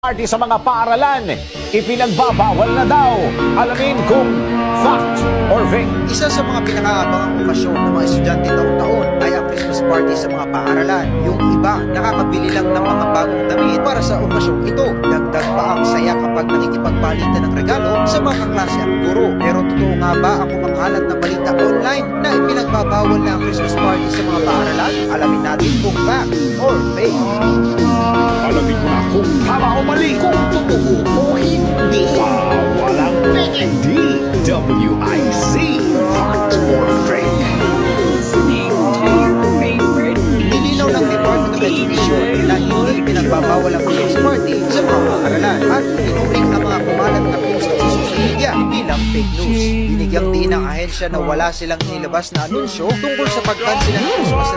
Party sa mga paaralan, ipinagbabawal na daw. Alamin kung fact or fake. Isa sa mga pinakaabangang okasyon ng mga estudyante taon-taon ay ang Christmas party sa mga paaralan. Yung iba, nakakabili lang ng mga bagong damit para sa okasyong ito. Dagdag pa ang saya kapag nakikipagbalitan ng regalo sa mga kaklase at guro. Pero totoo nga ba ang kumakalat na balita online na ipinagbabawal na ang Christmas party sa mga paaralan? Alamin natin kung fact or fake. Alamin mo na kung tama o mali, kung totoo o hindi. Walang peke. DWIC. Fact or fake. Nilinaw ng Department of Education na hindi pinagbabawal ang Christmas party sa mga paaralan at tinuring ang mga kumalat na post sa social media bilang fake news. Binigyang din ng ahensya na wala silang nilabas na anunsyo tungkol sa pagkansila ng Christmas.